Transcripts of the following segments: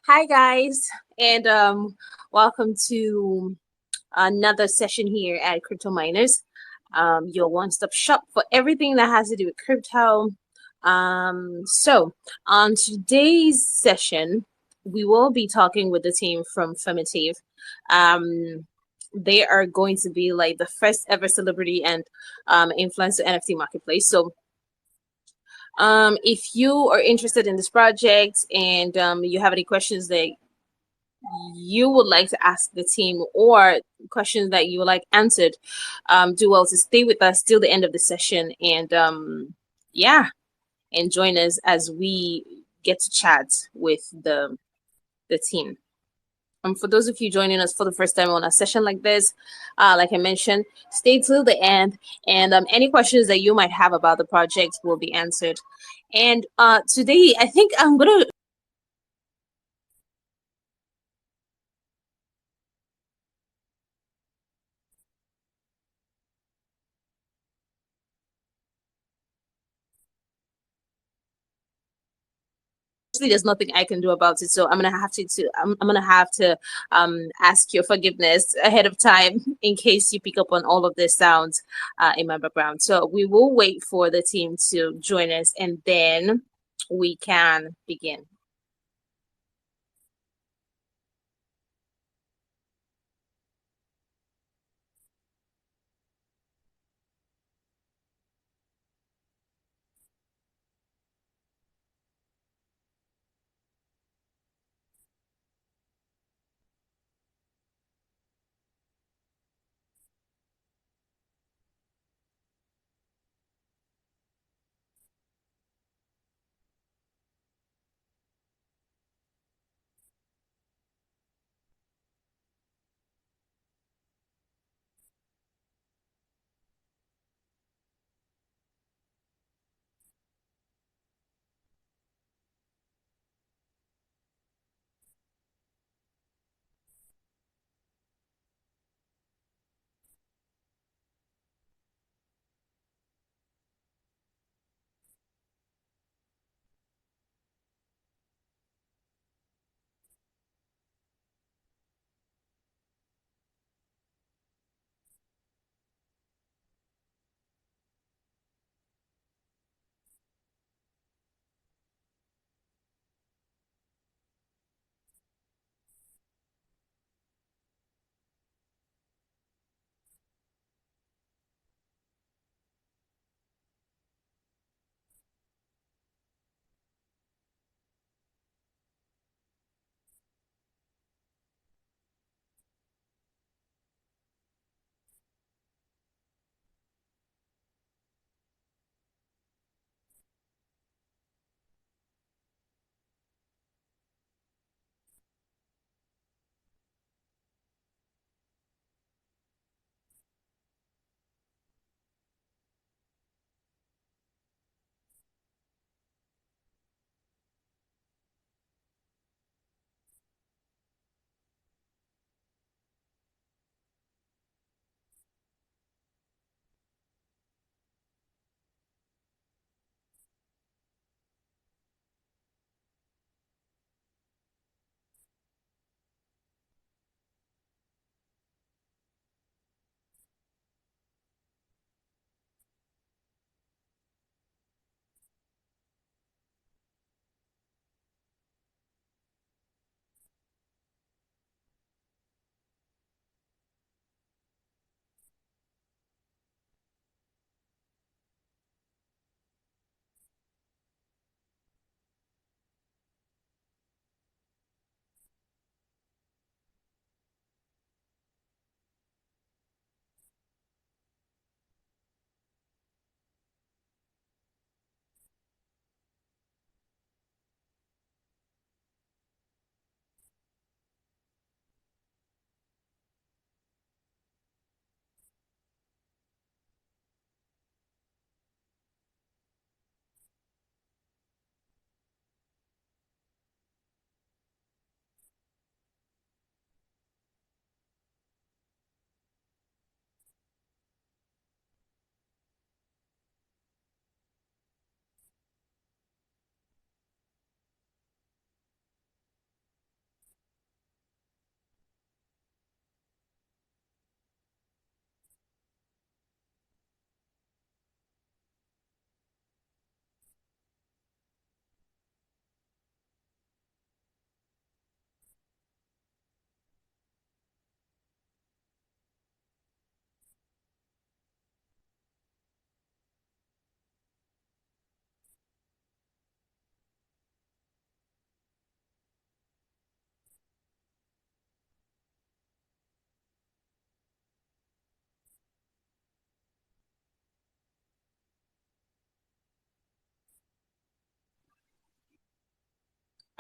Hi guys, and welcome to another session here at Crypto Miners, your one-stop shop for everything that has to do with crypto. So on today's session, we will be talking with the team from Fametive. They are going to be like the first ever celebrity and influencer NFT marketplace. So if you are interested in this project and you have any questions that you would like to ask the team or questions that you would like answered, do well to stay with us till the end of the session and yeah, and join us as we get to chat with the team. For those of you joining us for the first time on a session like this, like I mentioned, stay till the end, and any questions that you might have about the project will be answered. And today, I think I'm gonna there's nothing I can do about it. So I'm gonna have I'm gonna have to ask your forgiveness ahead of time in case you pick up on all of the sounds in my background. So we will wait for the team to join us and then we can begin.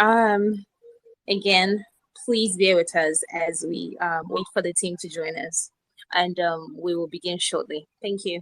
Um, Again, please bear with us as we wait for the team to join us, and we will begin shortly. Thank you.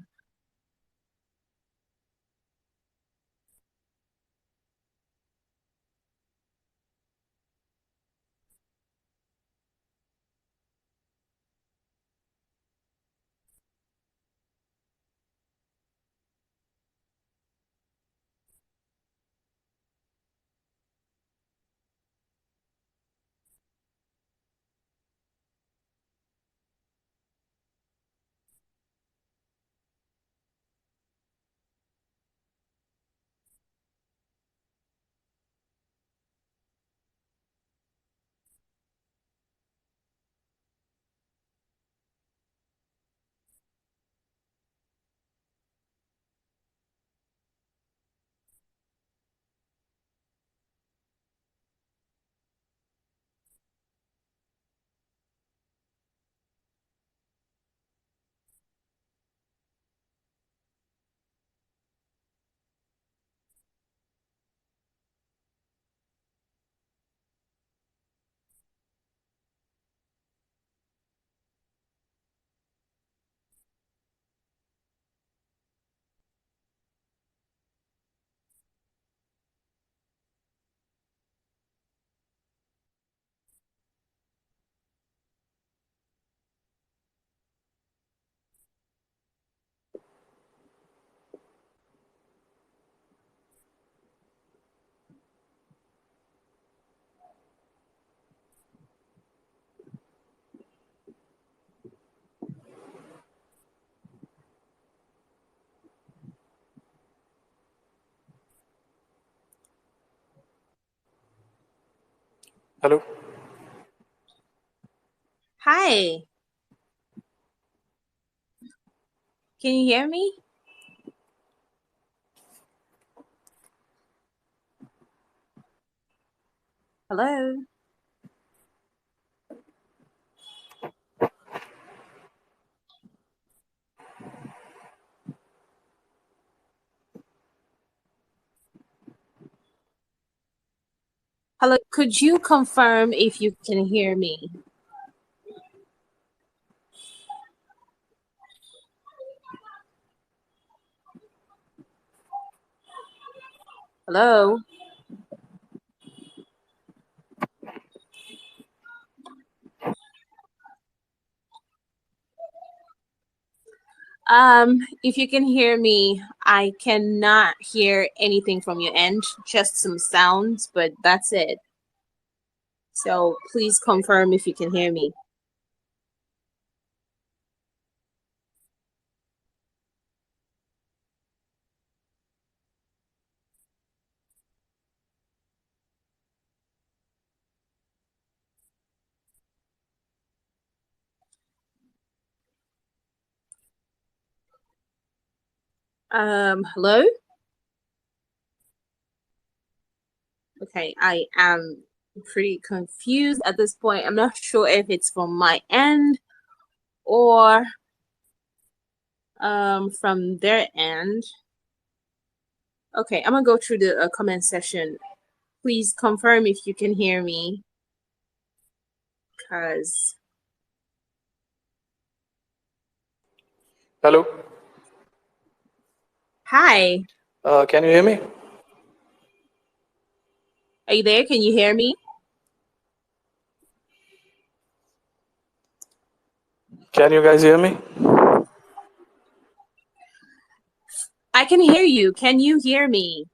Hello. Hi, can you hear me? Hello. Hello. Could you confirm if you can hear me? Hello. If you can hear me, I cannot hear anything from your end, just some sounds, but that's it. So please confirm if you can hear me. Hello? Okay, I am pretty confused at this point. I'm not sure if it's from my end or from their end. Okay, I'm gonna go through the comment section. Please confirm if you can hear me, cause Hello. hi, Can you hear me? are you there? Can you hear me? Can you guys hear me? I can hear you. Can you hear me?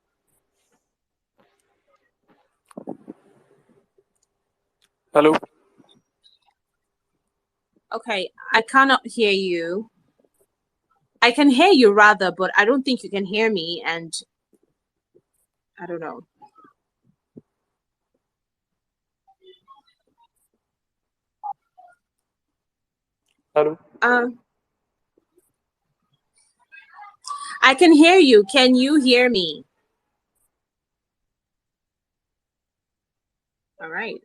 Hello. Okay, I cannot hear you. I can hear you rather, but I don't think you can hear me, and I don't know. Hello. Um, I can hear you. Can you hear me? All right.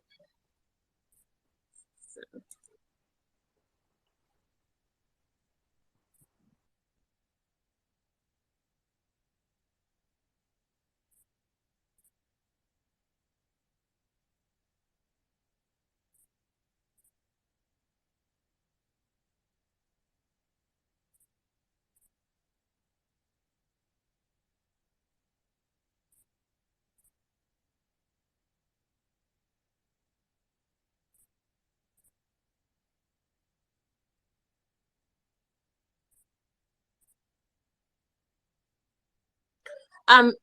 Um,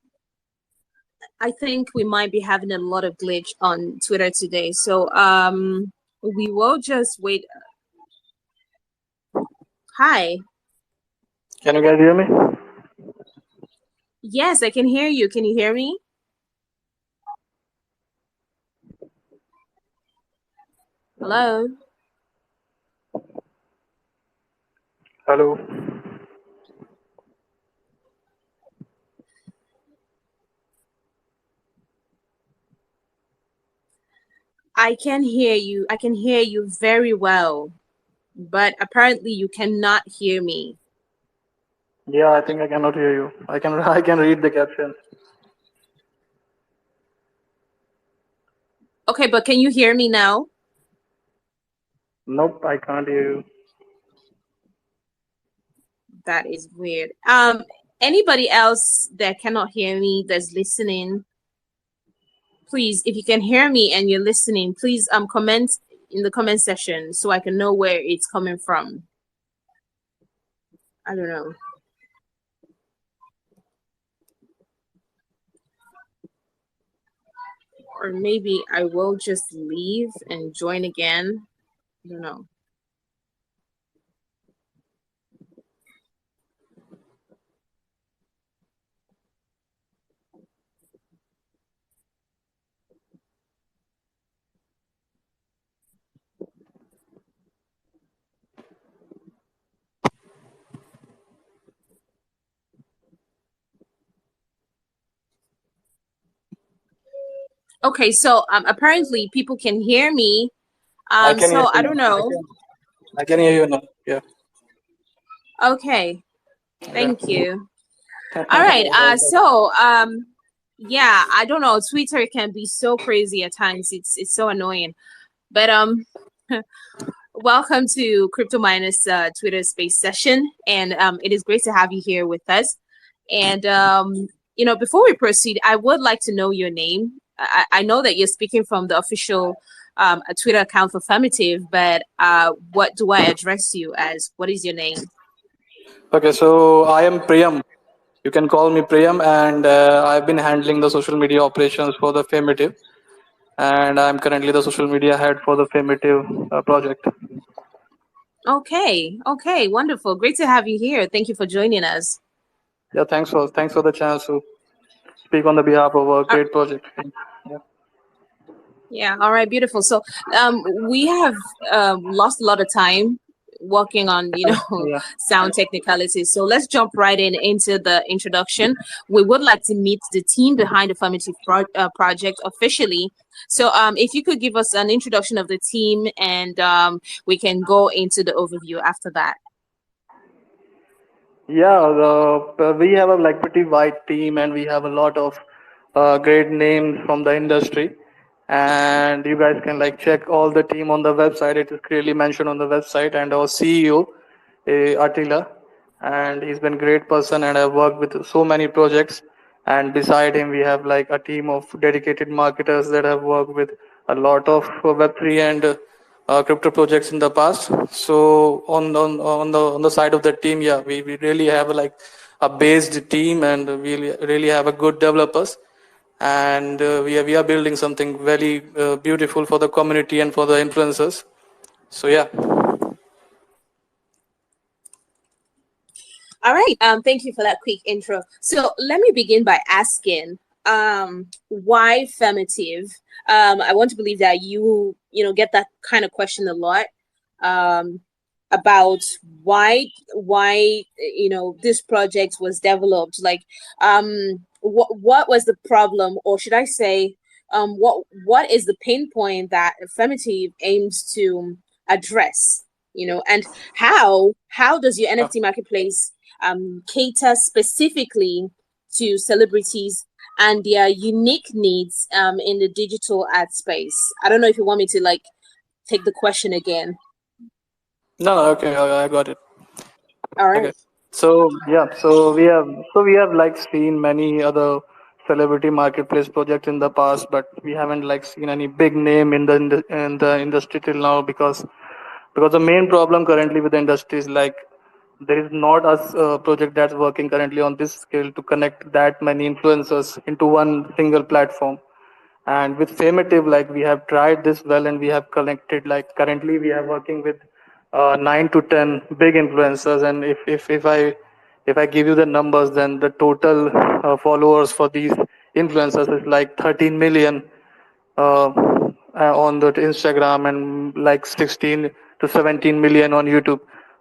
I think we might be having a lot of glitch on Twitter today. So we will just wait. Hi. Can you guys hear me? Yes, I can hear you. Can you hear me? Hello. Hello. I can hear you. I can hear you very well, but apparently you cannot hear me. Yeah, I think I cannot hear you. I can I can read the caption. Okay, but can you hear me now? Nope, I can't hear you. That is weird. Anybody else that cannot hear me that's listening, please, if you can hear me and you're listening, please comment in the comment section so I can know where it's coming from. I don't know. Or maybe I will just leave and join again. I don't know. Okay, so apparently people can hear me. I can hear So you I now. don't know. I can hear you now. Yeah. Okay, Yeah. thank you. All right. Yeah, I don't know. Twitter can be so crazy at times. It's so annoying. But welcome to Crypto Minus Twitter Space session, and it is great to have you here with us. And before we proceed, I would like to know your name. I know that you're speaking from the official Twitter account for Fametive, but what do I address you as? What is your name? Okay, so I am Priyam. You can call me Priyam, and I've been handling the social media operations for the Fametive, and I'm currently the social media head for the Fametive project. Okay, okay, wonderful. Great to have you here. Thank you for joining us. Yeah, thanks for the chance to speak on the behalf of a Uh, great project. Yeah. yeah, all right, beautiful. So, we have lost a lot of time working on, Yeah. sound technicalities. So let's jump right in into the introduction. We would like to meet the team behind the Fametive project officially. So, if you could give us an introduction of the team, and we can go into the overview after that. Yeah, we have a like pretty wide team, and we have a lot of great names from the industry. And you guys can like check all the team on the website. It is clearly mentioned on the website. And our CEO, Attila, and he's been great person, and I've worked with so many projects. And beside him, we have like a team of dedicated marketers that have worked with a lot of Web3 and crypto projects in the past. So on the side of the team, yeah, we really have like a based team, and we really have a good developers, and we are building something very beautiful for the community and for the influencers. So yeah. All right. Thank you for that quick intro. So let me begin by asking, why Fametive? I want to believe that you get that kind of question a lot, um, about why this project was developed. Like, what was the problem, or should I say, what is the pain point that Fametive aims to address? And how does your NFT marketplace cater specifically to celebrities and their unique needs in the digital ad space? I don't know if you want me to like take the question again. No, no, okay, I got it. All Okay. right. So yeah, so we have like seen many other celebrity marketplace projects in the past, but we haven't like seen any big name in the industry till now, because the main problem currently with the industry is like There is not a project that's working currently on this scale to connect that many influencers into one single platform. And with Fametive, like we have tried this well, and we have connected. Like currently, we are working with 9 to 10 big influencers. And if I give you the numbers, then the total followers for these influencers is like 13 million uh, on the Instagram, and like 16 to 17 million on YouTube.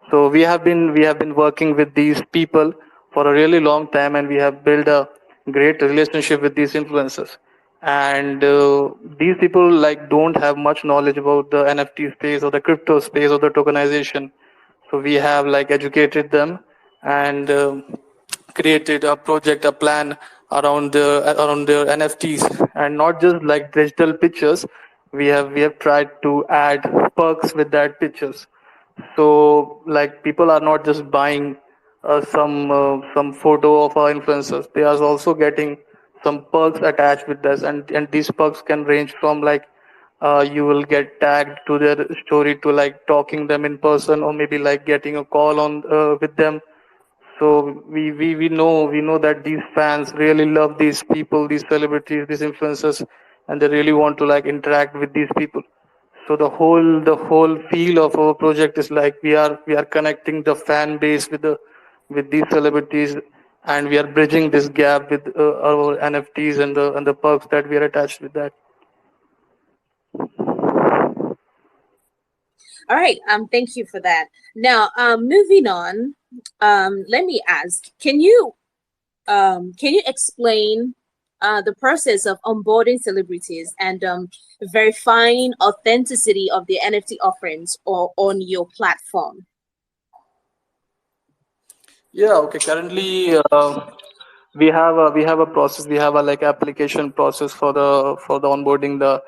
So we have been working with these people for a really long time, and we have built a great relationship with these influencers. And these people like don't have much knowledge about the NFT space or the crypto space or the tokenization. So we have like educated them, and created a project, a plan around their NFTs, and not just like digital pictures. We have tried to add perks with that pictures. So like people are not just buying some photo of our influencers. They are also getting some perks attached with this, and these perks can range from like you will get tagged to their story, to like talking them in person, or maybe like getting a call on with them. So we know that these fans really love these people, these celebrities, these influencers, and they really want to like interact with these people. So the whole feel of our project is like we are connecting the fan base with these celebrities, and we are bridging this gap with our NFTs and the perks that we are attached with that. All right. Thank you for that. Now, moving on. Let me ask: can you explain the process of onboarding celebrities and verifying authenticity of the NFT offerings or on your platform? Yeah, okay. Currently, we have a process. We have a like application process for the onboarding the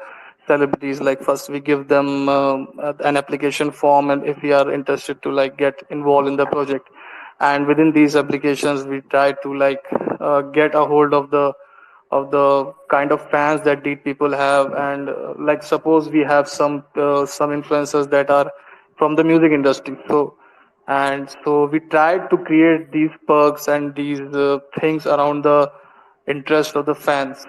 celebrities. Like first, we give them an application form, and if we are interested to like get involved in the project, and within these applications, we try to like get a hold of the kind of fans that these people have. And like suppose we have some influencers that are from the music industry. So we tried to create these perks and these things around the interest of the fans.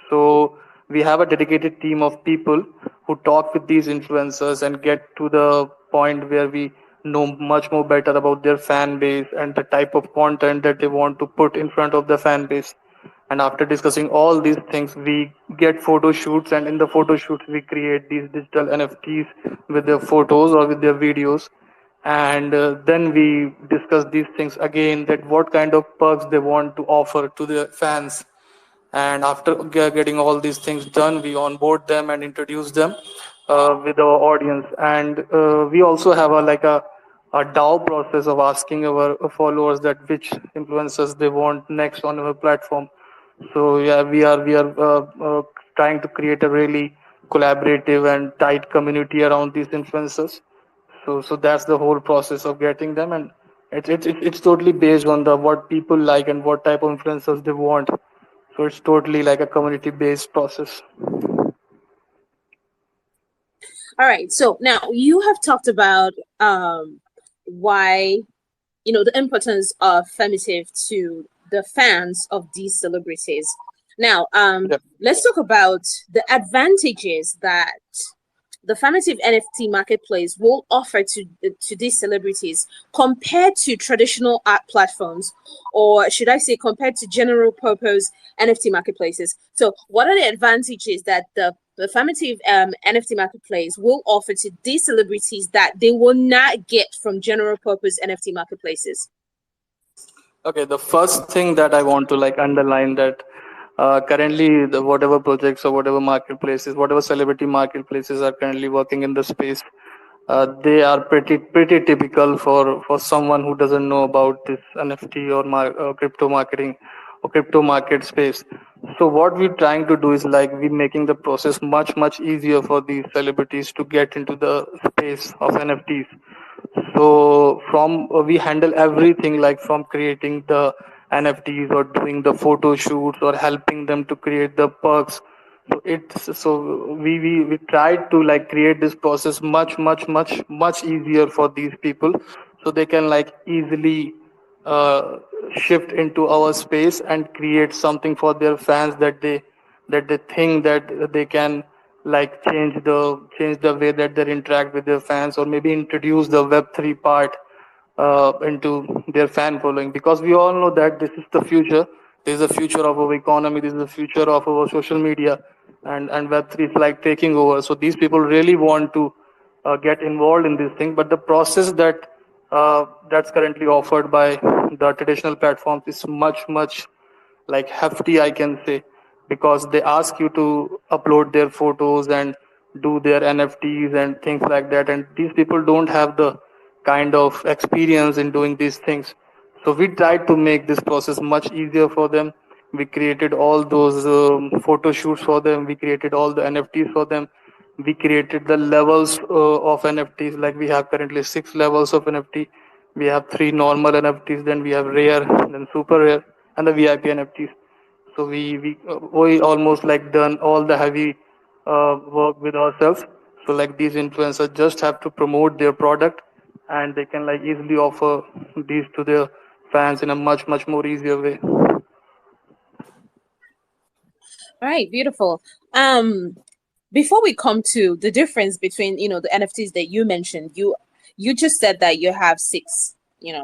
So we have a dedicated team of people who talk with these influencers and get to the point where we know much more better about their fan base and the type of content that they want to put in front of the fan base. And after discussing all these things, we get photo shoots, and in the photo shoots we create these digital NFTs with their photos or with their videos. And then we discuss these things again, that what kind of perks they want to offer to their fans. And after getting all these things done, we onboard them and introduce them with our audience. And we also have a DAO process of asking our followers that which influencers they want next on our platform. So yeah, we are trying to create a really collaborative and tight community around these influencers. So that's the whole process of getting them. And it's totally based on the what people like and what type of influencers they want. So it's totally like a community based process. All right. So now you have talked about why the importance of Fametive to the fans of these celebrities. Now, Yeah. let's talk about the advantages that the Fametive NFT marketplace will offer to these celebrities compared to traditional art platforms, or should I say, compared to general purpose NFT marketplaces. So, what are the advantages that the Fametive NFT marketplace will offer to these celebrities that they will not get from general purpose NFT marketplaces? Okay, the first thing that I want to like underline that currently the whatever projects or whatever marketplaces, whatever celebrity marketplaces are currently working in the space, they are pretty typical for someone who doesn't know about this NFT or crypto marketing or crypto market space. So what we're trying to do is like we're making the process much easier for these celebrities to get into the space of NFTs. So from we handle everything, like from creating the NFTs or doing the photo shoots or helping them to create the perks. So we tried to like create this process much easier for these people, so they can like easily uh, shift into our space and create something for their fans that they think that they can like change the way that they interact with their fans, or maybe introduce the web3 part into their fan following, because we all know that this is the future. This is the future of our economy. This is the future of our social media, and Web3 is like taking over. So these people really want to get involved in this thing, but the process that's currently offered by the traditional platforms is much like hefty, I can say, because they ask you to upload their photos and do their NFTs and things like that, and these people don't have the kind of experience in doing these things. So we tried to make this process much easier for them. We created all those photo shoots for them. We created all the NFTs for them. We created the levels of NFTs. Like we have currently 6 levels of NFT. We have 3 normal NFTs. Then we have rare, then super rare, and the VIP NFTs. So we almost like done all the heavy work with ourselves. So like these influencers just have to promote their product, and they can like easily offer these to their fans in a much more easier way. All right, beautiful. Um, Before we come to the difference between, the NFTs that you mentioned, you just said that you have six, Yeah.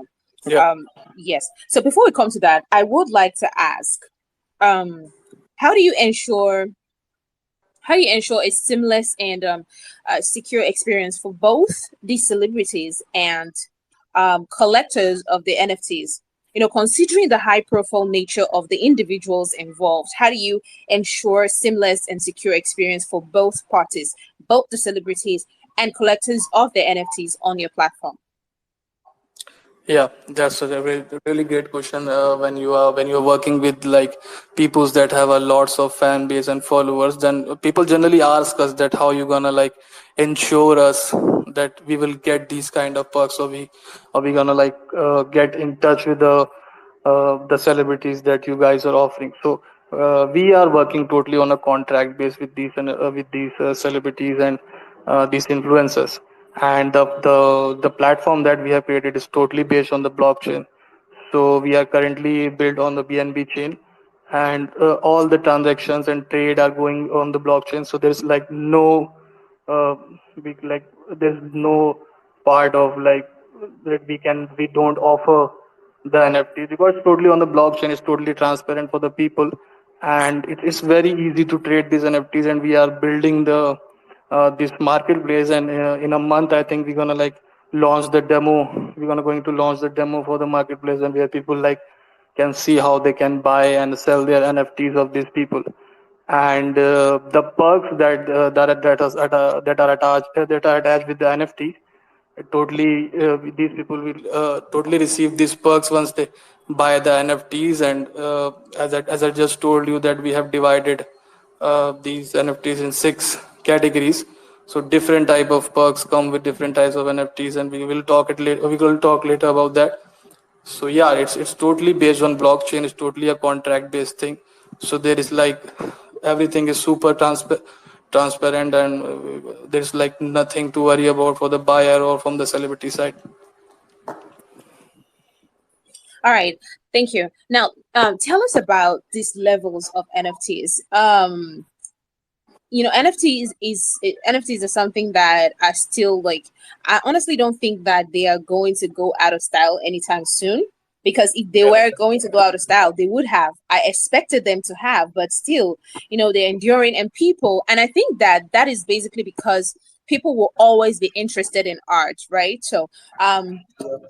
um, yes. So before we come to that, I would like to ask, um, how do you ensure a seamless and secure experience for both the celebrities and collectors of the NFTs? Considering the high profile nature of the individuals involved, how do you ensure seamless and secure experience for both parties, both the celebrities and collectors of the NFTs on your platform? Yeah, that's a really great question. When you're working with like peoples that have a lots of fan base and followers, then people generally ask us that how you gonna like ensure us that we will get these kind of perks, or we gonna like get in touch with the celebrities that you guys are offering. So we are working totally on a contract base with these celebrities and these influencers, and the platform that we have created is totally based on the blockchain. So we are currently built on the BNB chain, and all the transactions and trade are going on the blockchain. So there's like no uh, there's no part of like that we don't offer the NFT, because it's totally on the blockchain. It's totally transparent for the people, and it's very easy to trade these NFTs. And we are building the this marketplace, and in a month I think we're gonna like launch the demo. Going to launch the demo for the marketplace, and where people like can see how they can buy and sell their NFTs of these people. And the perks that are attached with the NFT, totally these people will totally receive these perks once they buy the NFTs. And as I just told you that we have divided these NFTs in 6 categories. So different type of perks come with different types of NFTs, and we will talk later about that. So yeah, it's totally based on blockchain. It's totally a contract based thing. So there is like everything is super transparent, and there's like nothing to worry about for the buyer or from the celebrity side. All right, thank you. Now, tell us about these levels of NFTs. NFTs are something that are still like, I honestly don't think that they are going to go out of style anytime soon, because if they were going to go out of style, they would have. I expected them to have, but still, they're enduring, and people, and I think that that is basically because people will always be interested in art, right? So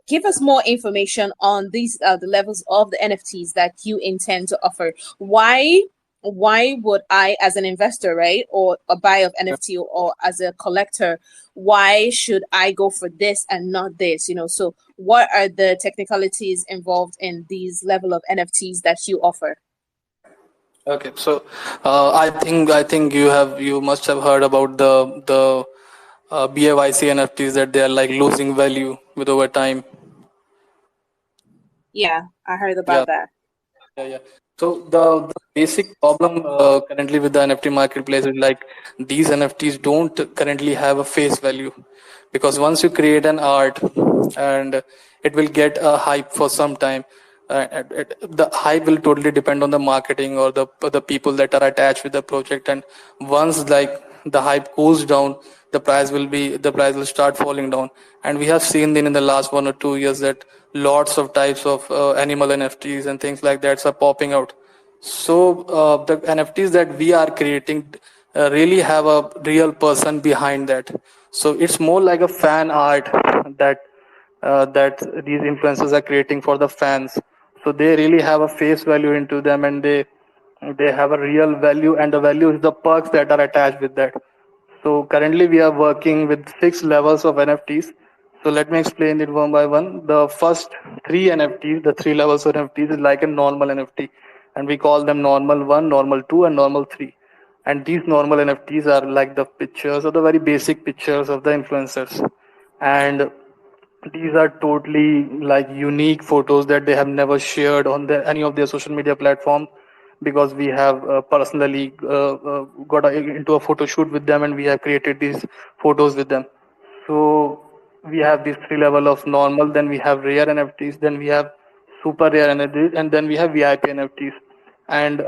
give us more information on these the levels of the NFTs that you intend to offer. Why would I, as an investor, right, or a buyer of NFT, or as a collector, why should I go for this and not this? So what are the technicalities involved in these level of NFTs that you offer? Okay, so I think you must have heard about the BAYC NFTs, that they are like losing value with over time. Yeah, I heard Yeah, about that. yeah. So the basic problem currently with the NFT marketplace is like these NFTs don't currently have a face value, because once you create an art, and it will get a hype for some time. The hype will totally depend on the marketing or the people that are attached with the project. And once like the hype cools down, the price will start falling down. And we have seen in the last 1 or 2 years that lots of types of animal NFTs and things like that are popping out. So the NFTs that we are creating really have a real person behind that. So it's more like a fan art that that these influencers are creating for the fans. So they really have a face value into them, and they have a real value, and the value is the perks that are attached with that. So currently we are working with 6 levels of NFTs. So let me explain it one by one. The first three NFTs, the 3 levels of NFTs is like a normal NFT, and we call them normal one, normal two, and normal three. And these normal NFTs are like the pictures or the very basic pictures of the influencers. And these are totally like unique photos that they have never shared on any of their social media platforms, because we have personally got into a photo shoot with them, and we have created these photos with them. So we have these 3 level of normal, then we have rare NFTs, then we have super rare NFTs, and then we have VIP NFTs. And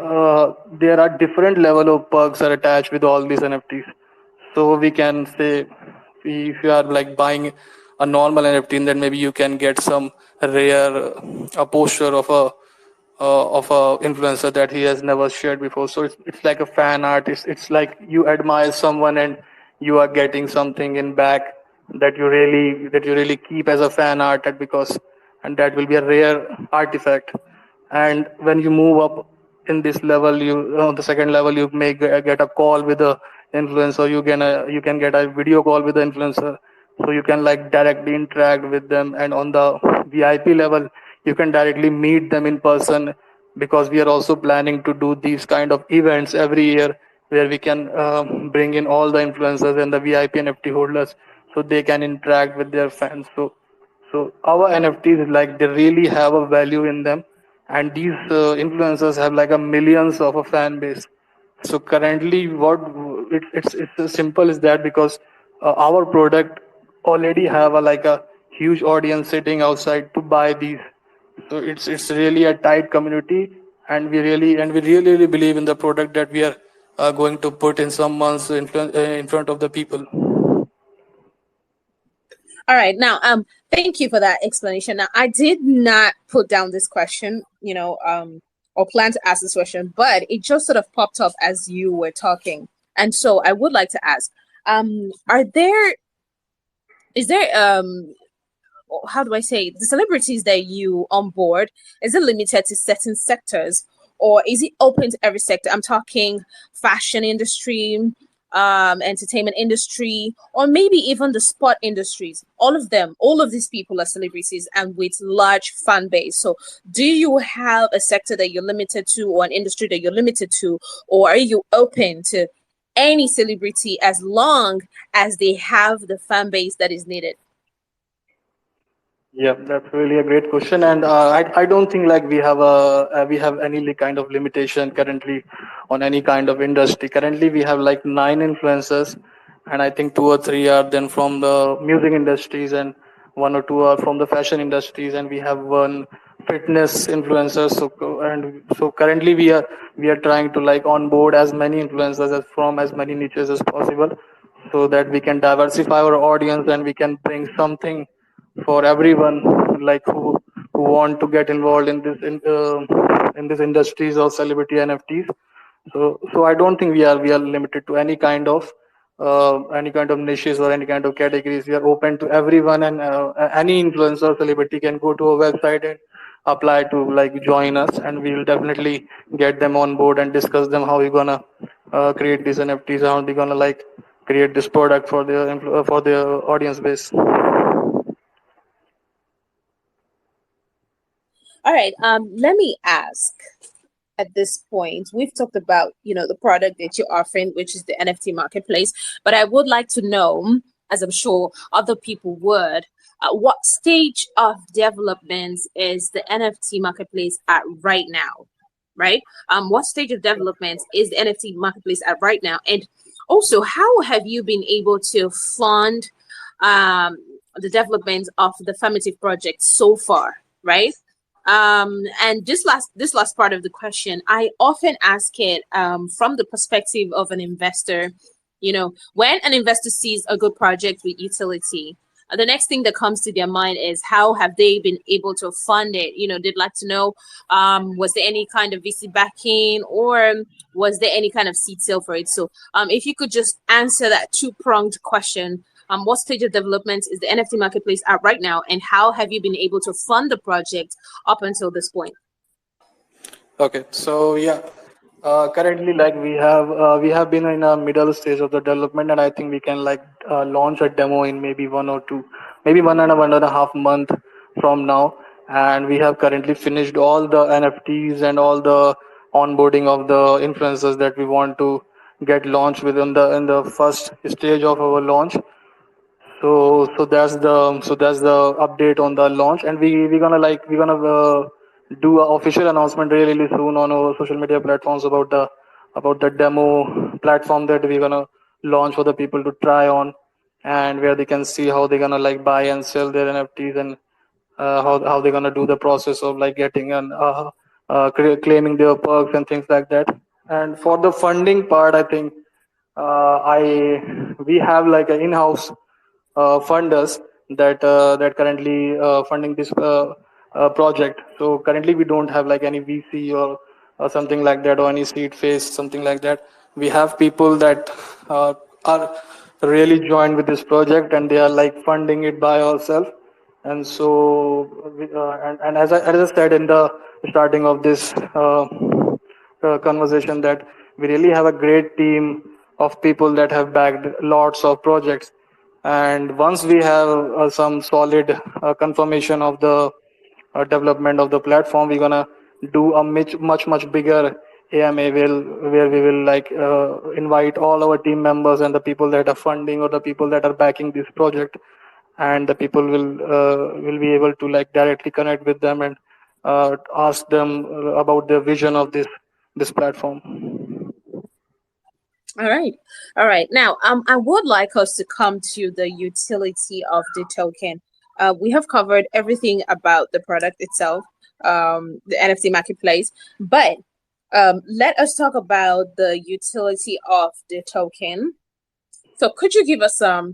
there are different level of perks are attached with all these NFTs. So we can say, if you are like buying a normal NFT, then maybe you can get some rare a poster of a influencer that he has never shared before. So it's like a fan art. It's like you admire someone and you are getting something in back that you really keep as a fan art, and because and that will be a rare artifact. And when you move up in this level, you on the second level you may get a call with the influencer. You can get a video call with the influencer, so you can like directly interact with them. And on the VIP level, you can directly meet them in person, because we are also planning to do these kind of events every year, where we can bring in all the influencers and the VIP NFT holders, so they can interact with their fans. So our NFTs, like, they really have a value in them, and these influencers have like a millions of a fan base. So currently, it's as simple as that, because our product already have a like a huge audience sitting outside to buy these. So it's really a tight community, and we really believe in the product that we are going to put in some months in front of the people. All right. Now, thank you for that explanation. Now, I did not put down this question, or plan to ask this question, but it just sort of popped up as you were talking. And so I would like to ask, are there, is there, how do I say, the celebrities that you onboard, is it limited to certain sectors, or is it open to every sector? I'm talking fashion industry, entertainment industry, or maybe even the sport industries. All of them, all of these people are celebrities and with large fan base. So do you have a sector that you're limited to, or an industry that you're limited to, or are you open to any celebrity as long as they have the fan base that is needed? Yeah, that's really a great question, and I don't think like we have any kind of limitation currently on any kind of industry. Currently, we have like 9 influencers, and I think 2 or 3 are then from the music industries, and 1 or 2 are from the fashion industries, and we have one fitness influencer. So currently we are trying to like onboard as many influencers as from as many niches as possible, so that we can diversify our audience and we can bring something for everyone, like who want to get involved in this industries of celebrity NFTs. So I don't think we are limited to any kind of niches or any kind of categories. We are open to everyone, and any influencer or celebrity can go to a website and apply to like join us, and we will definitely get them on board and discuss them how we're gonna create these NFTs, how they're gonna like create this product for for their audience base. All right. Let me ask, at this point, we've talked about, the product that you're offering, which is the NFT marketplace, but I would like to know, as I'm sure other people would, what stage of development is the NFT marketplace at right now, right? What stage of development is the NFT marketplace at right now? And also, how have you been able to fund, um, the development of the Fametive project so far, right? And this last part of the question, I often ask it from the perspective of an investor. When an investor sees a good project with utility, the next thing that comes to their mind is how have they been able to fund it? They'd like to know, was there any kind of VC backing, or was there any kind of seed sale for it? So, if you could just answer that two-pronged question, what stage of development is the NFT marketplace at right now, and how have you been able to fund the project up until this point? Okay, so yeah, currently like we have been in a middle stage of the development, and I think we can like launch a demo in maybe one or two, maybe 1.5 month from now. And we have currently finished all the NFTs and all the onboarding of the influencers that we want to get launched within the in the first stage of our launch. So that's the update on the launch, and we're gonna do an official announcement really, really soon on our social media platforms about the demo platform that we're gonna launch for the people to try on, and where they can see how they're gonna like buy and sell their NFTs, and how they're gonna do the process of like getting and claiming their perks and things like that. And for the funding part, I think I we have like an in-house funders that currently funding this project. So currently we don't have like any VC or something like that, or any seed phase something like that. We have people that are really joined with this project, and they are like funding it by ourselves. And so and as I said in the starting of this conversation, that we really have a great team of people that have backed lots of projects. And once we have some solid confirmation of the development of the platform, we're gonna do a much bigger AMA, where we will like invite all our team members and the people that are funding or the people that are backing this project, and the people will be able to like directly connect with them and ask them about their vision of this platform. All right. All right. Now, I would like us to come to the utility of the token. We have covered everything about the product itself, the NFT marketplace, but let us talk about the utility of the token. So, could you give us some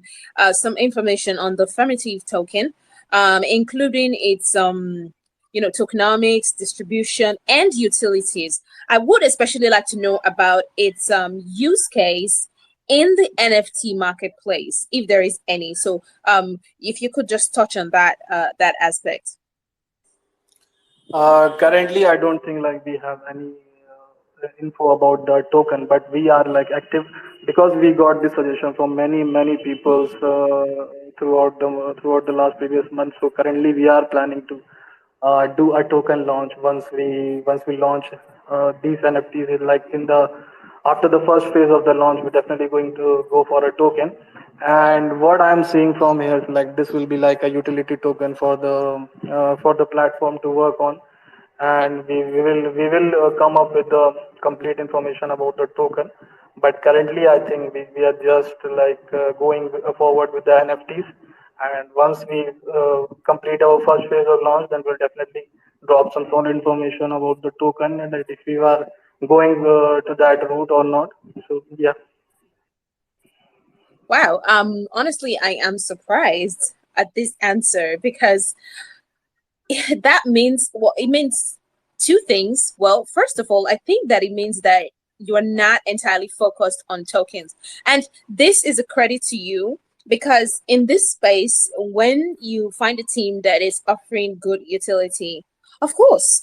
information on the Fametive token, including its tokenomics, distribution, and utilities? I would especially like to know about its use case in the NFT marketplace, if there is any. So, if you could just touch on that aspect. Currently, I don't think like we have any info about the token, but we are like active because we got this suggestion from many people throughout the last previous month. So currently, we are planning to do a token launch once we launch these NFTs. Like in the after the first phase of the launch, we're definitely going to go for a token. And what I'm seeing from here is like this will be like a utility token for the platform to work on, and we will come up with the complete information about the token. But currently, I think we are just like going forward with the NFTs. And once we complete our first phase of launch, then we'll definitely drop some solid information about the token, and that if we are going to that route or not. So yeah. Wow. Honestly, I am surprised at this answer because that means, well, it means two things. Well, first of all, I think that it means that you are not entirely focused on tokens. And this is a credit to you because in this space, when you find a team that is offering good utility, of course,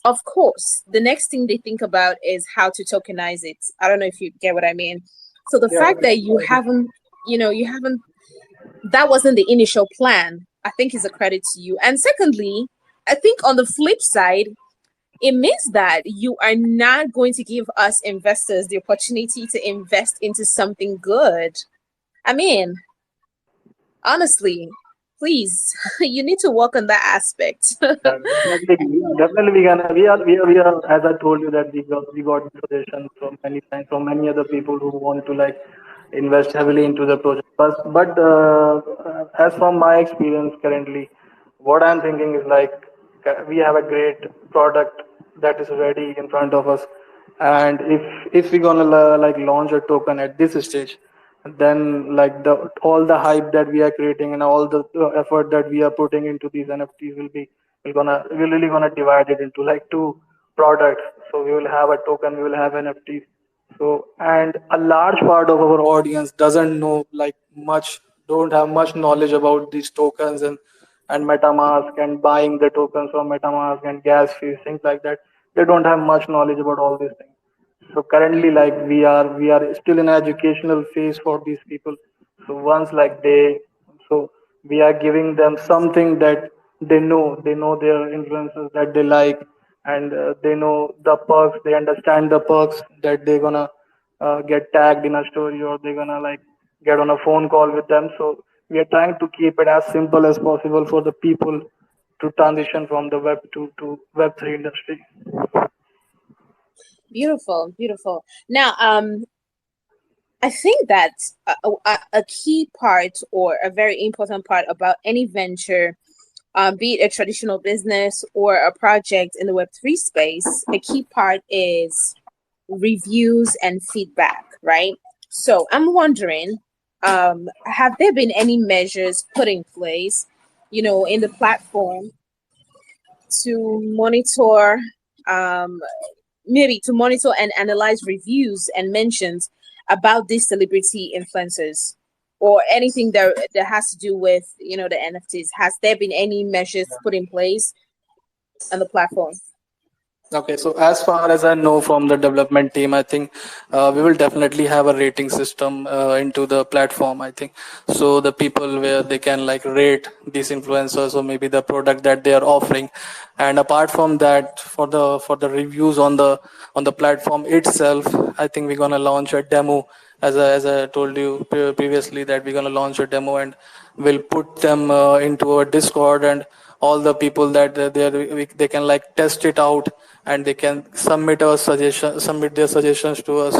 the next thing they think about is how to tokenize it. I don't know if you get what I mean. So the Yeah. fact that you haven't, that wasn't the initial plan, I think is a credit to you. And secondly, I think on the flip side, it means that you are not going to give us investors the opportunity to invest into something good. I mean, honestly, please, you need to work on that aspect. Yeah, definitely we are as I told you that we got suggestions from many times from many other people who want to like invest heavily into the project. But as from my experience currently, what I'm thinking is like we have a great product that is ready in front of us, and if we're gonna like launch a token at this stage, then like the all the hype that we are creating and all the effort that we are putting into these NFTs we're really gonna divide it into like two products. So we will have a token, we will have NFTs. So and a large part of our audience doesn't know like much, don't have much knowledge about these tokens and MetaMask and buying the tokens from MetaMask and gas fees, things like that. They don't have much knowledge about all these things. So currently, like we are still in educational phase for these people. So once like so we are giving them something that they know their influences that they like, and they know the perks, they understand the perks that they're gonna get tagged in a story or they're gonna like get on a phone call with them. So we are trying to keep it as simple as possible for the people to transition from the web to web 3 industry. Beautiful, beautiful. Now, I think that a key part or a very important part about any venture, be it a traditional business or a project in the Web3 space, a key part is reviews and feedback, right? So I'm wondering, have there been any measures put in place, in the platform to monitor, um, maybe to monitor and analyze reviews and mentions about these celebrity influencers or anything that has to do with the NFTs? Has there been any measures put in place on the platform? Okay, so as far as I know from the development team, I think we will definitely have a rating system into the platform. I think so the people where they can like rate these influencers or maybe the product that they are offering, and apart from that, for the reviews on the platform itself, I think we're gonna launch a demo as I told you previously that we're gonna launch a demo and we'll put them into our Discord and all the people that they can like test it out and they can submit their suggestions to us.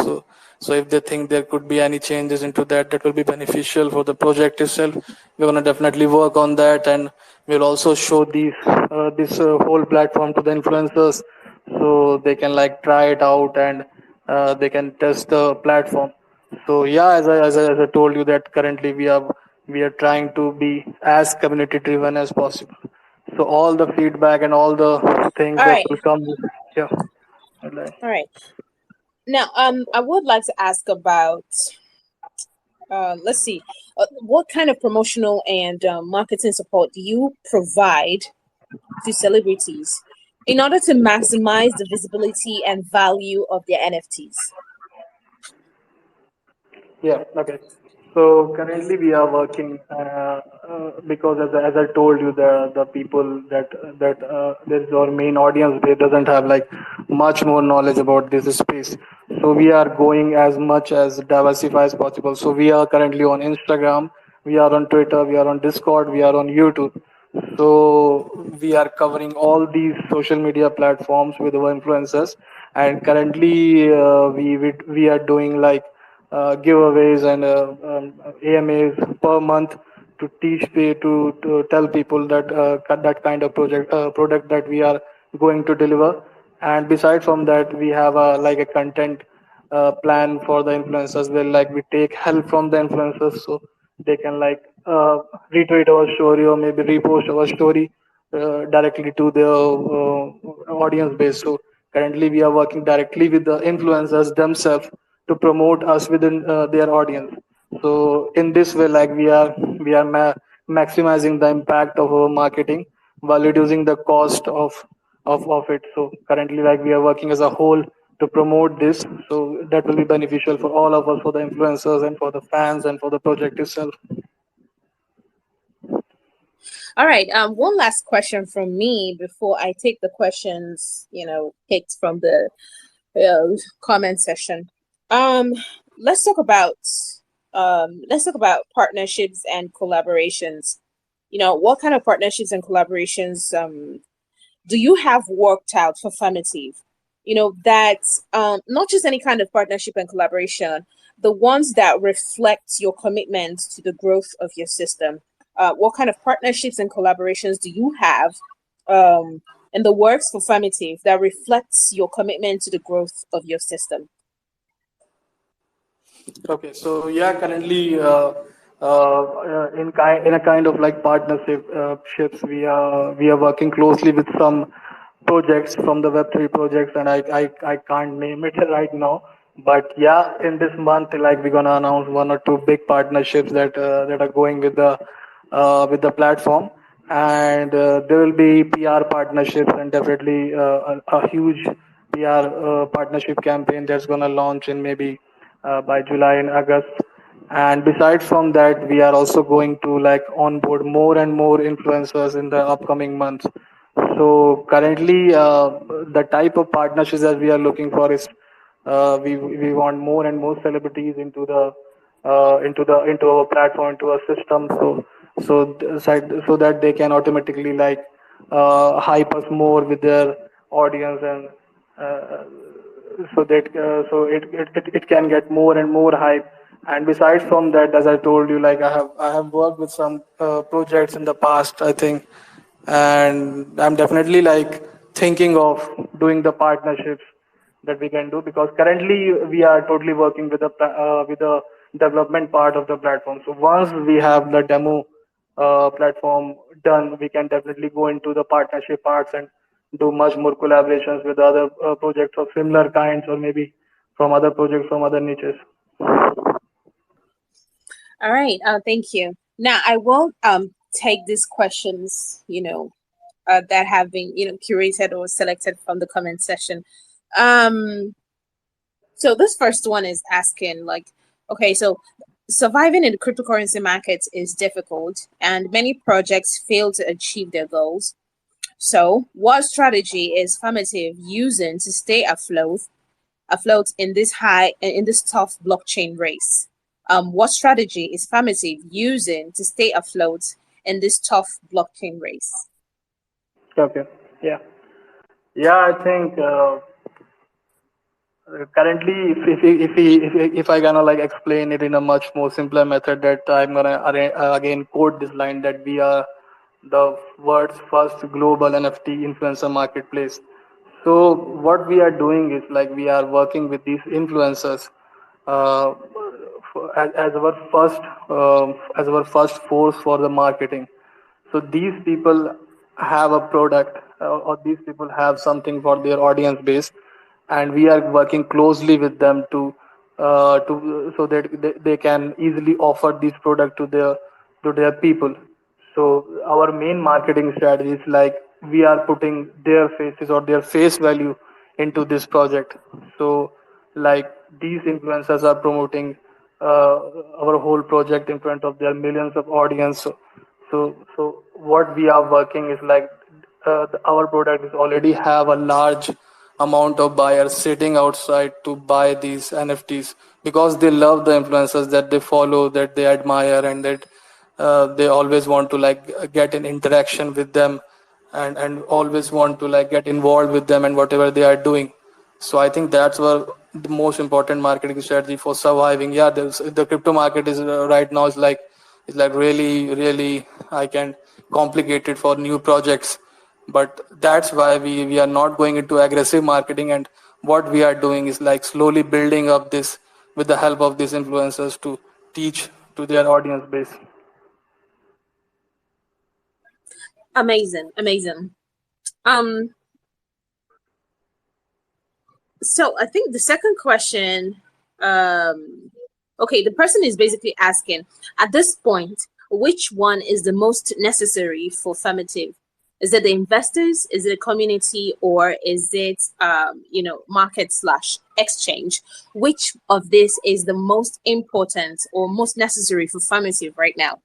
So if they think there could be any changes into that will be beneficial for the project itself, we're going to definitely work on that, and we'll also show this whole platform to the influencers so they can like try it out and they can test the platform. So yeah, as I told you that currently we are trying to be as community driven as possible. So all the feedback and all the things All that right, will come, yeah. Like, all right. Now, I would like to ask about, let's see, what kind of promotional and marketing support do you provide to celebrities in order to maximize the visibility and value of their NFTs? yeah, okay. So currently we are working because as I told you the people that this is our main audience, they doesn't have like much more knowledge about this space. So we are going as much as diversify as possible. So we are currently on Instagram, we are on Twitter, we are on Discord, we are on YouTube. So we are covering all these social media platforms with our influencers, and currently we are doing like giveaways and AMAs per month to to tell people that that kind of product that we are going to deliver. And besides from that, we have a like a content plan for the influencers where like we take help from the influencers so they can like retweet our story or maybe repost our story directly to their audience base. So currently we are working directly with the influencers themselves to promote us within their audience. So in this way, like we are maximizing the impact of our marketing while reducing the cost of it. So currently, like we are working as a whole to promote this. So that will be beneficial for all of us, for the influencers and for the fans and for the project itself. All right. One last question from me before I take the questions, picked from the comment section. Um, let's talk about partnerships and collaborations. What kind of partnerships and collaborations do you have worked out for Fametive? That not just any kind of partnership and collaboration, the ones that reflect your commitment to the growth of your system. What kind of partnerships and collaborations do you have in the works for Fametive that reflects your commitment to the growth of your system? Okay, so yeah, currently in a kind of like partnership ships, we are working closely with some projects from the Web3 projects, and I can't name it right now. But yeah, in this month, like we're gonna announce one or two big partnerships that are going with the platform, and there will be PR partnerships and definitely a huge PR partnership campaign that's gonna launch in maybe by July and August. And besides from that, we are also going to like onboard more and more influencers in the upcoming months. So currently, the type of partnerships that we are looking for is we want more and more celebrities into our platform, into our system. So that they can automatically like hype us more with their audience, and uh, it can get more and more hype. And besides from that, as I told you, like I have worked with some projects in the past, I think, and I'm definitely like thinking of doing the partnerships that we can do, because currently we are totally working with the development part of the platform. So once we have the demo platform done, we can definitely go into the partnership parts and do much more collaborations with other projects of similar kinds, or maybe from other projects from other niches. All right. Thank you. Now I will take these questions, that have been, curated or selected from the comment section. Um, so this first one is asking like, okay, so surviving in the cryptocurrency market is difficult, and many projects fail to achieve their goals. So, what strategy is Fametive using to stay afloat in this tough blockchain race? What strategy is Fametive using to stay afloat in this tough blockchain race? Okay. Yeah. Yeah, I think currently, if I gonna like explain it in a much more simpler method, that I'm gonna again quote this line, that we are the world's first global NFT influencer marketplace. So what we are doing is like we are working with these influencers uh, as our first force for the marketing. So these people have a product, or these people have something for their audience base, and we are working closely with them to so that they can easily offer this product to their people. So our main marketing strategy is like we are putting their faces or their face value into this project. So like these influencers are promoting uh, our whole project in front of their millions of audience. So what we are working is like our product is already have a large amount of buyers sitting outside to buy these NFTs, because they love the influencers that they follow, that they admire, and that they always want to like get an interaction with them, and always want to like get involved with them and whatever they are doing. So I think that's where the most important marketing strategy for surviving. Yeah, the crypto market is right now is like really I can complicated for new projects, but that's why we are not going into aggressive marketing, and what we are doing is like slowly building up this with the help of these influencers to teach to their audience base. Amazing, amazing. Um, so I think the second question, okay, the person is basically asking at this point, which one is the most necessary for Fametive? Is it the investors? Is it a community? Or is it, market slash exchange? Which of this is the most important or most necessary for Fametive right now,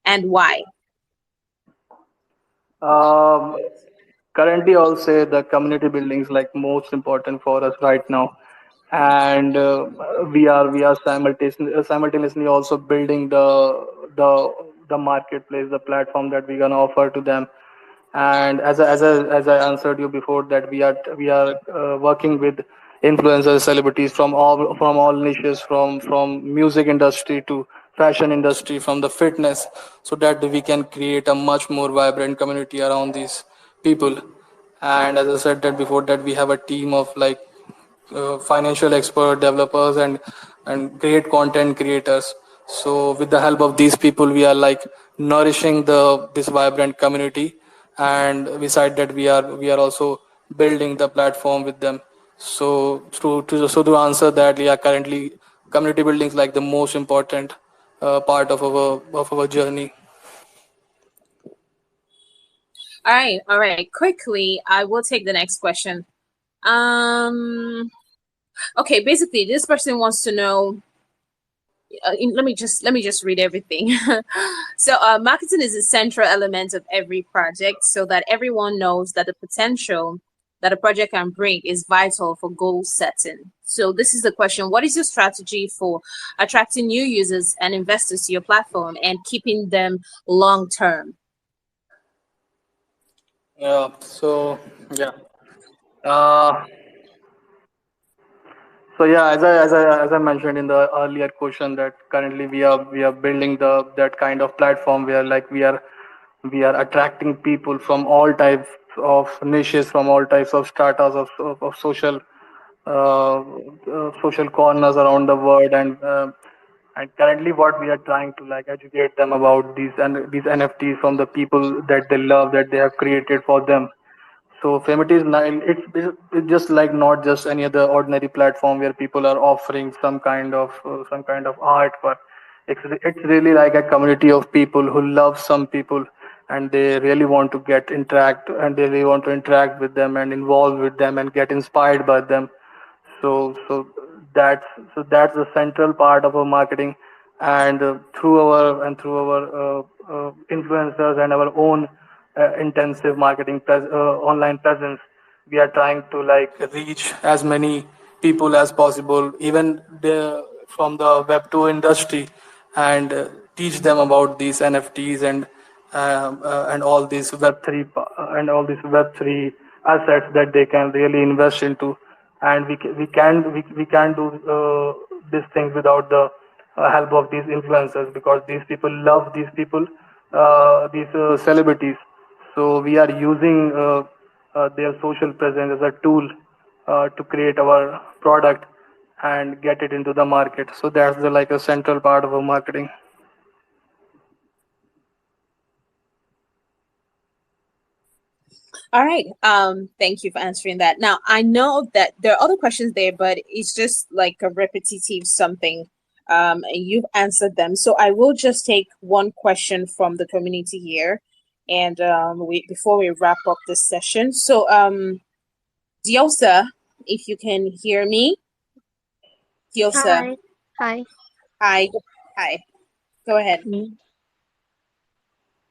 and why? Um, Currently, I'll say the community building is like most important for us right now, and we are simultaneously also building the marketplace, the platform that we're gonna offer to them. And as I answered you before, that we are working with influencers, celebrities from all niches, from music industry to fashion industry, from the fitness, so that we can create a much more vibrant community around these people. And as I said that before, that we have a team of like financial expert developers and great content creators. So with the help of these people, we are like nourishing the this vibrant community. And beside that, we are also building the platform with them. So to answer that, yeah, currently community building is like the most important part of our journey. All right. Quickly, I will take the next question. Um, okay, basically, this person wants to know. Let me just read everything. So, marketing is a central element of every project, so that everyone knows that the potential that a project can bring is vital for goal setting. So, this is the question: what is your strategy for attracting new users and investors to your platform and keeping them long term? Yeah. So yeah. Uh, So yeah, as I mentioned in the earlier question, that currently we are building the that kind of platform where like we are attracting people from all types of niches, from all types of stratas of social corners around the world. And currently what we are trying to like educate them about these NFTs from the people that they love, that they have created for them. So Fametive is it's just like not just any other ordinary platform where people are offering some kind of art, but it's really like a community of people who love some people, and they really want to get interact, and they really want to interact with them and involve with them and get inspired by them. So so that's so that's the central part of our marketing. And through our influencers and our own intensive online presence, we are trying to like reach as many people as possible, even from the web 2 industry, and teach them about these NFTs and all these and all these web 3 assets that they can really invest into. And we can't do these things without the help of these influencers, because these people love these celebrities. So we are using their social presence as a tool to create our product and get it into the market. So that's the like a central part of our marketing. All right. Thank you for answering that. Now, I know that there are other questions there, but it's just like a repetitive something. And you've answered them. So I will just take one question from the community here, and we before we wrap up this session. So, Diosa, if you can hear me, Diosa, Hi. Hi. hi, hi, go ahead. Mm.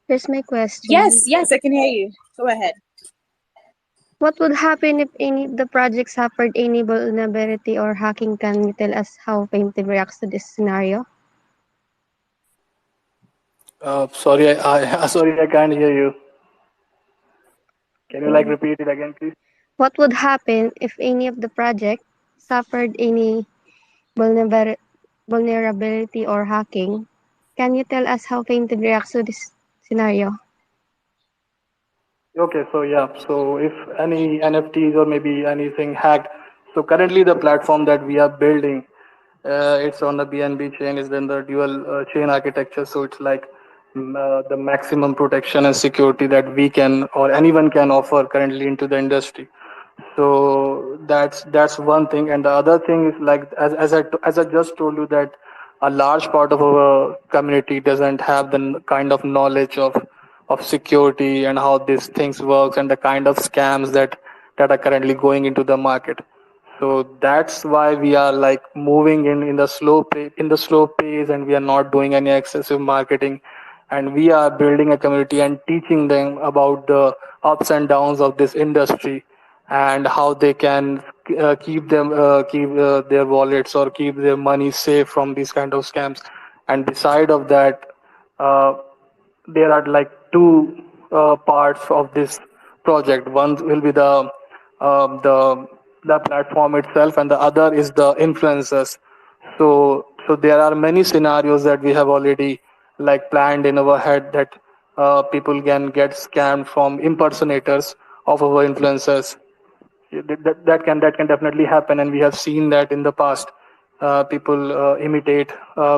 Here's my Yes, question. yes, I can hear you. Go ahead. What would happen if any of the project suffered any vulnerability or hacking? Can you tell us how Fametive reacts to this scenario? Sorry, sorry, I can't hear you. Can you like Mm. repeat it again, please? What would happen if any of the project suffered any vulnerabil- vulnerability or hacking? Can you tell us how Fametive reacts to this scenario? Okay, so yeah, so if any NFTs or maybe anything hacked, so currently the platform that we are building, it's on the BNB chain, is then the dual chain architecture. So it's like the maximum protection and security that we can or anyone can offer currently into the industry. So that's one thing. And the other thing is like as I just told you, that a large part of our community doesn't have the kind of knowledge of security and how these things works, and the kind of scams that are currently going into the market. So that's why we are like moving in the in the slow pace, and we are not doing any excessive marketing, and we are building a community and teaching them about the ups and downs of this industry, and how they can keep their wallets or keep their money safe from these kind of scams. And beside of that, uh, there are like two parts of this project. One will be the the platform itself, and the other is the influencers. So there are many scenarios that we have already like planned in our head that people can get scammed from impersonators of our influencers. That can definitely happen, and we have seen that in the past. People imitate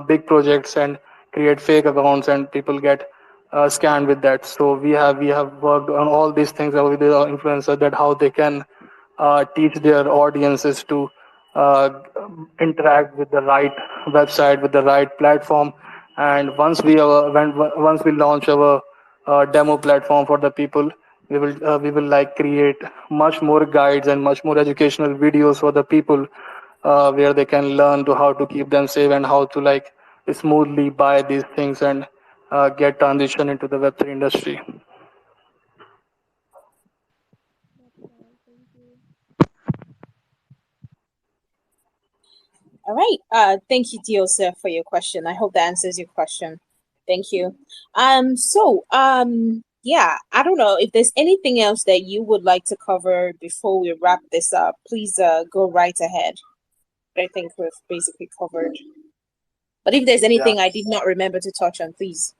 big projects and create fake accounts, and people get scammed with that. So we have worked on all these things with the influencers, that how they can teach their audiences to uh, interact with the right website, with the right platform. And once we launch our demo platform for the people, we will like create much more guides and much more educational videos for the people, where they can learn to how to keep them safe and how to like smoothly buy these things and get transition into the Web3 industry. All right. Thank you, Diosa, for your question. I hope that answers your question. Thank you. Yeah, I don't know if there's anything else that you would like to cover before we wrap this up. Please, go right ahead. I think we've basically covered. But if there's Yeah, anything I did not remember to touch on, please.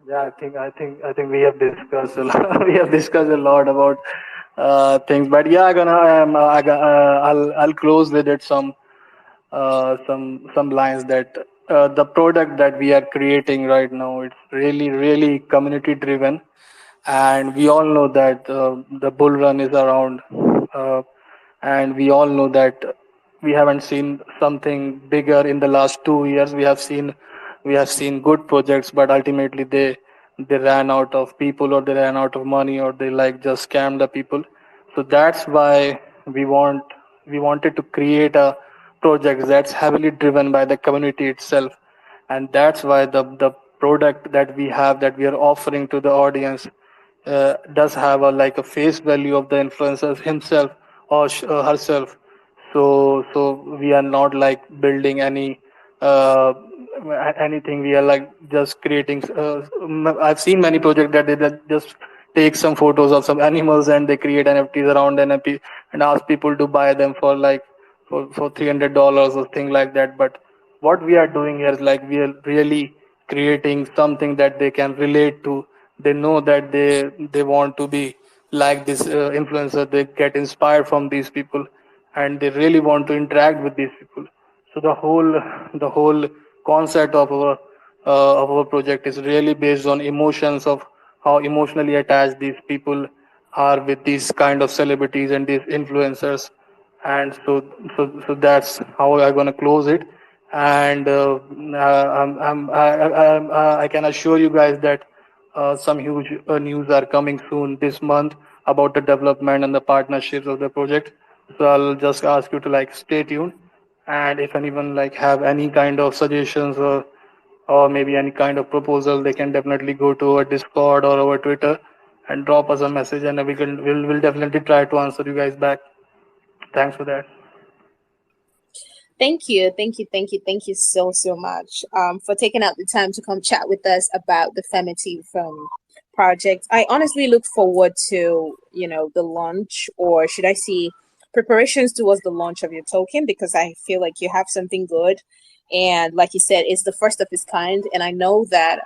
yeah. I think we have discussed a lot. We have discussed a lot about things, but yeah, I'll close with it some lines that the product that we are creating right now, it's really community driven, and we all know that the bull run is around, uh, and we all know that we haven't seen something bigger in the last 2 years. We have seen good projects, but ultimately they ran out of people, or they ran out of money, or they like just scammed the people. So that's why we want we wanted to create a project that's heavily driven by the community itself, and that's why the product that we have, that we are offering to the audience, does have a like a face value of the influencer himself, or herself. So we are not like building uh, anything. We are like just creating. I've seen many projects that just take some photos of some animals, and they create NFTs around NFP and ask people to buy them for like for $300 or thing like that. But what we are doing here is like we are really creating something that they can relate to. They know that they want to be like this influencer. They get inspired from these people, and they really want to interact with these people. So the whole concept of our project is really based on emotions, of how emotionally attached these people are with these kind of celebrities and these influencers. And so that's how I'm gonna close it. And I can assure you guys that some huge news are coming soon this month about the development and the partnerships of the project. So I'll just ask you to like stay tuned, and if anyone like have any kind of suggestions, or maybe any kind of proposal, they can definitely go to our Discord or our Twitter and drop us a message, and we'll definitely try to answer you guys back. Thanks for that. Thank you, thank you, thank you, thank you so much for taking out the time to come chat with us about the Fametive project. I honestly look forward to the launch, or should I say, preparations towards the launch of your token, because I feel like you have something good, and like you said, it's the first of its kind, and I know that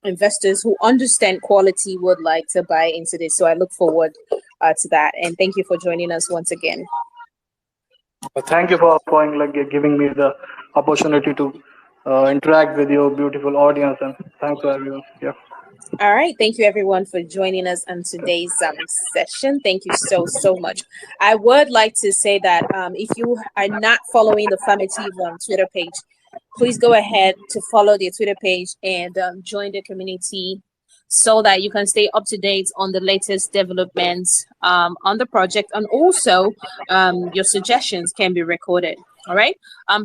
investors who understand quality would like to buy into this. So I look forward to that, and thank you for joining us once again. Thank you for like giving me the opportunity to interact with your beautiful audience, and thanks for everyone. Yeah. All right. Thank you, everyone, for joining us on today's session. Thank you so much. I would like to say that if you are not following the Fametive Twitter page, please go ahead to follow their Twitter page and join the community so that you can stay up to date on the latest developments on the project, and also your suggestions can be recorded. All right.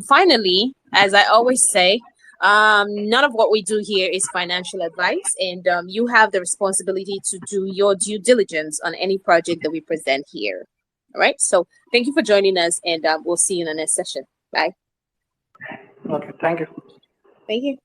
Finally, as I always say, none of what we do here is financial advice, and you have the responsibility to do your due diligence on any project that we present here. All right. So thank you for joining us, and we'll see you in the next session. Bye. Okay. Thank you. Thank you.